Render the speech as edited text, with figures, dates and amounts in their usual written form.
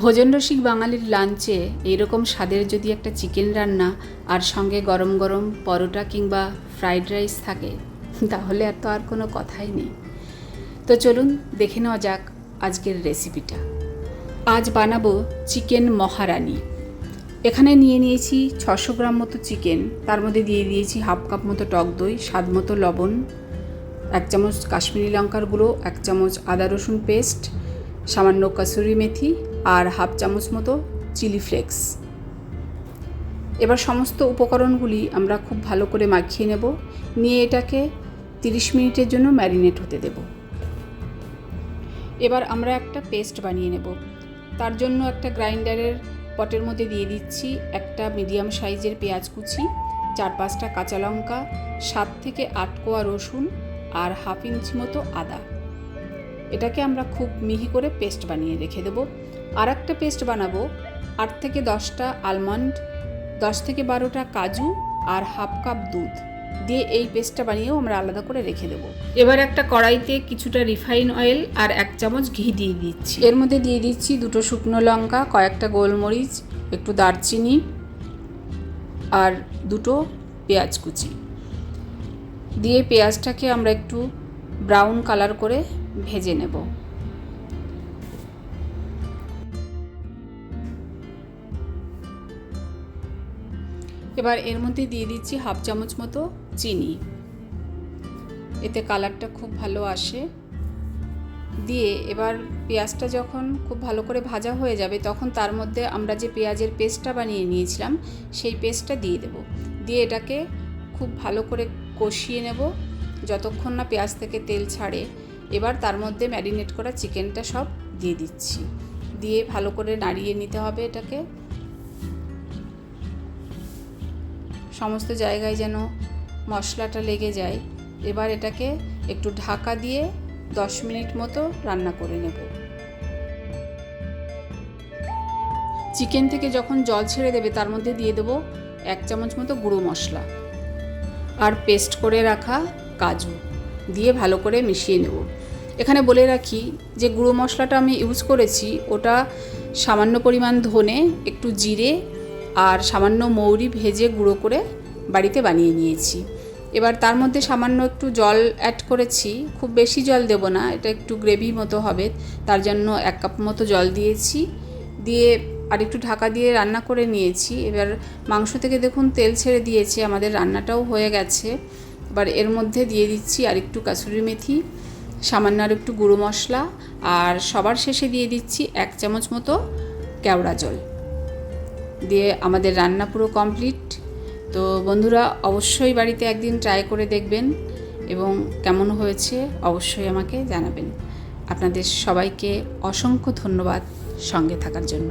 ভোজন রসিক বাঙালির লাঞ্চে এইরকম স্বাদের যদি একটা চিকেন রান্না আর সঙ্গে গরম গরম পরোটা কিংবা ফ্রাইড রাইস থাকে তাহলে আর কোনো কথাই নেই। তো চলুন দেখে নেওয়া যাক আজকের রেসিপিটা। আজ বানাবো চিকেন মহারানি। এখানে নিয়ে নিয়েছি 600 গ্রাম মতো চিকেন, তার মধ্যে দিয়ে দিয়েছি হাফ কাপ মতো টক দই, স্বাদ মতো লবণ, 1 চামচ কাশ্মীরি লঙ্কার গুঁড়ো, 1 চামচ আদা রসুন পেস্ট, সামান্য কাসুরি মেথি আর হাফ চামচ মতো চিলি ফ্লেক্স। এবার সমস্ত উপকরণগুলি আমরা খুব ভালো করে মাখিয়ে নেব, নিয়ে এটাকে 30 মিনিটের জন্য ম্যারিনেট হতে দেব। এবার আমরা একটা পেস্ট বানিয়ে নেব। তার জন্য একটা গ্রাইন্ডারের পটের মধ্যে দিয়ে দিচ্ছি একটা মিডিয়াম সাইজের পেঁয়াজ কুচি, 4-5টা কাঁচা লঙ্কা, 7 থেকে 8 কোয়া রসুন আর হাফ ইঞ্চি মতো আদা। এটাকে আমরা খুব মিহি করে পেস্ট বানিয়ে রেখে দেবো। আর একটা পেস্ট বানাবো 8 থেকে 10টা আলমন্ড, 10 থেকে 12টা কাজু আর হাফ কাপ দুধ দিয়ে এই পেস্টটা বানিয়েও আমরা আলাদা করে রেখে দেবো। এবার একটা কড়াইতে কিছুটা রিফাইন অয়েল আর 1 চামচ ঘি দিয়ে দিচ্ছি। এর মধ্যে দিয়ে দিচ্ছি 2টো শুকনো লঙ্কা, কয়েকটা গোলমরিচ, একটু দারচিনি আর 2টো পেঁয়াজ কুচি দিয়ে পেঁয়াজটাকে আমরা একটু ব্রাউন কালার করে ভেজে নেব। এবার এর মধ্যে দিয়ে দিচ্ছি হাফ চামচ মতো চিনি, এতে কালারটা খুব ভালো আসে। দিয়ে এবার পেঁয়াজটা যখন খুব ভালো করে ভাজা হয়ে যাবে তখন তার মধ্যে আমরা যে পেঁয়াজের পেস্টটা বানিয়ে নিয়েছিলাম সেই পেস্টটা দিয়ে দেব। দিয়ে এটাকে খুব ভালো করে কষিয়ে নেব যতক্ষণ না পেঁয়াজ থেকে তেল ছাড়ে। এবার তার মধ্যে ম্যারিনেট করা চিকেনটা সব দিয়ে দিচ্ছি, দিয়ে ভালো করে নাড়িয়ে নিতে হবে এটাকে, সমস্ত জায়গায় যেন মশলাটা লেগে যায়। এবার এটাকে একটু ঢাকা দিয়ে 10 মিনিট মতো রান্না করে নেব। চিকেন থেকে যখন জল ছেড়ে দেবে তার মধ্যে দিয়ে দেবো 1 চামচ মতো গুঁড়ো মশলা আর পেস্ট করে রাখা কাজু দিয়ে ভালো করে মিশিয়ে নেব। এখানে বলে রাখি যে গুঁড়ো মশলাটা আমি ইউজ করেছি ওটা সামান্য পরিমাণ ধনে, একটু জিরে আর সামান্য মৌরি ভেজে গুঁড়ো করে বাড়িতে বানিয়ে নিয়েছি। এবার তার মধ্যে সামান্য একটু জল অ্যাড করেছি, খুব বেশি জল দেব না, এটা একটু গ্রেভি মতো হবে, তার জন্য 1 কাপ মতো জল দিয়েছি। দিয়ে আর একটু ঢাকা দিয়ে রান্না করে নিয়েছি। এবার মাংস থেকে দেখুন তেল ছেড়ে দিয়েছে, আমাদের রান্নাটাও হয়ে গেছে। এবার এর মধ্যে দিয়ে দিচ্ছি আর একটু কাসুরি মেথি, সামান্য আর একটু গুঁড়ো মশলা আর সবার শেষে দিয়ে দিচ্ছি 1 চামচ মতো কেওড়া জল। দিয়ে আমাদের রান্না পুরো কমপ্লিট। তো বন্ধুরা অবশ্যই বাড়িতে একদিন ট্রাই করে দেখবেন এবং কেমন হয়েছে অবশ্যই আমাকে জানাবেন। আপনাদের সবাইকে অসংখ্য ধন্যবাদ সঙ্গে থাকার জন্য।